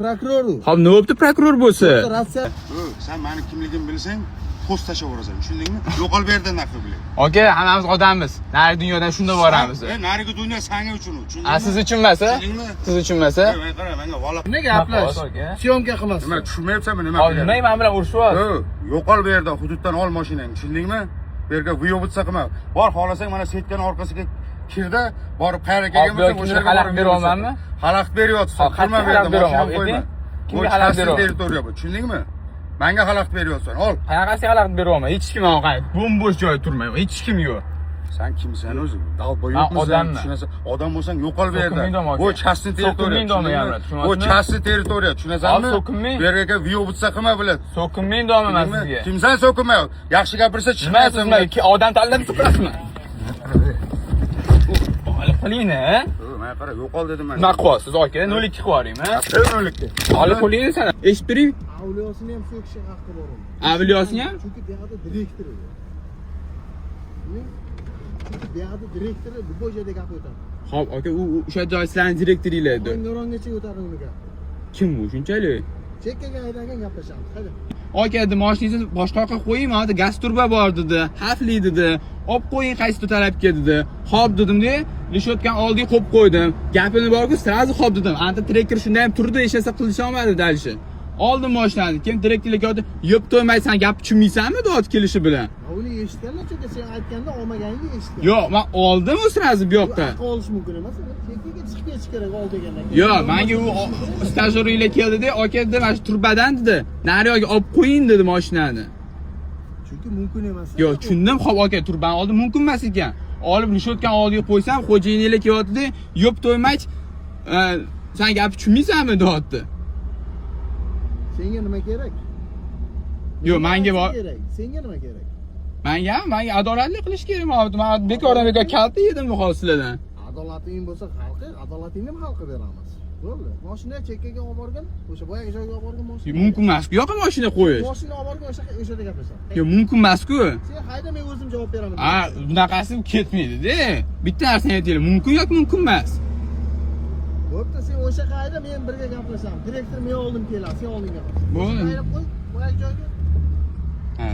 Prokuror. Hop, nima bo'pti prokuror bo'lsa? Rossiya. Sen meni kimligimni bilsang, post tashlayverasan, tushundingmi? Yo'qol bu yerdan naql bilan. Aka, hammamiz odammiz. Nari dunyodan shunda boramiz. Narigi dunyo senga uchun, tushundingmi? Siz uchun emas, a? Siz uchun emas, a? Qara, menga vola. Nega gaplash? Syomka qilmasin. Nima tushunmayapsanmi nima? Hozir nima men bilan urushyapti? Yo'qol bu yerdan, hududdan ol mashinangni, tushundingmi? Bu yerga viyobitsa qilma. Bor xohlasang mana setkani orqasiga kirda, borib qayerga kelgan bo'lsa o'sha yerga xalaqit beryapmanmi? Xalaqit beryapsan. Qilma bu yerda mashina qo'yma. Kimga xalaqit beryapsan? Territoriya bu, tushundingmi? Menga xalaqit beryapsan. Ol. Qanaqasi xalaqit beryapman? Hech kim yo'q. Bo'm-bo'sh joy turmayman. Hech kim yo'q. Sen kimsan o'zi? Dalboyo'qmisan? Odamman. Tushunasan? Odam bo'lsang yo'qol bu yerda. Bu частный territoriya. Bu Bu частный territoriya, tushunasanmi? Bu yerga viyobitsa qilma bilan. So'kinmang do'maman sizga. Kimsan so'kinmay? Yaxshi gapirsa Nima chiqmaysan. sizga odam tanlab chiqasizmi? Olib qo'ying, a? Men qara, yo'qol dedim men. Nima qilyapsiz, aka? 02 qilib yuboring, a? 02. Olib qo'ying sana. Eshittiring. Avliyosini ham so'kishi haqqi bor. Avliyosini ham? Chunki bu yerda direktor edi. Bu yerda direktor bu joyda gap o'tadi. Xo'p, aka, u o'sha joy sizlarning direktoringlar edi. Nuronggacha o'tadi uni gap. Kim bu shunchalik? Chekkaga aylangan gaplashamiz. Hadi. Aka, dedi, mashinangizni boshqa yoqqa qo'ying, hozir gaz turba bor dedi. Xavfli dedi. Olib qo'ying qaysi tarafga dedi. Xo'p dedim-da, lishotgan oldiga qo'yib qo'ydim. Gapini borku, srazi xo'p dedim. Anta trektor shunday ham turdi, hech qilisha olmadi dalishi. Oldim mashinani. Kim direktorga oldi, "Yo'q, to'ymaysan, gap tushunmaysanmi?" deb kelishi bilan. Uni eshitganlar chunki sen aytganda olmaganingni eshitgan. Yo'q, men oldim srazi bu yoqqa. Olish mumkin emas. Chekkaga chiqib ketish kerak ol degandan keyin. Yo'q, menga u stajyorlar keldi-da, aka dedi, "Mana shu turbadan" dedi. "Nariyoqga olib qo'ying" dedi mashinani. Chunki mumkin emas. Yo'q, tushundim, xo'p aka, turban oldim mumkin emas ekan. Olib lishotgan oldiga qo'ysam, xo'jayinlar kelyapti-da, "Yo'q, to'ymach, sen gap tushunmaysanmi?" deyapti. Senga nima kerak? Yo'q, menga bor. Senga nima kerak? Menga adolatli qilish kerak. Men bekordan bekor kalta yedim sizlardan. Adolating bo'lsa xalqi, adolatingni ham xalqqa beramiz. Bo'ldi. Mashina chekkaga olib borgan, o'sha boyagi joyga olib borgan mashina. Mumkin emas-ku, yo'q mashina qo'yish. Mashina olib borgan o'sha gaplashamiz. Yo'q, mumkin emas-ku. Sen hayda, men o'zim javob beraman. Bunaqasi ketmaydi-da. Bitta narsani aytinglar, mumkin yoki mumkin emas. Bo'pti, sen o'sha qayda men birga gaplashamiz. Direktor men oldim keladi, sen olding gaplashamiz. Bo'ldi. Qo'y, boyagi joyga. Ha.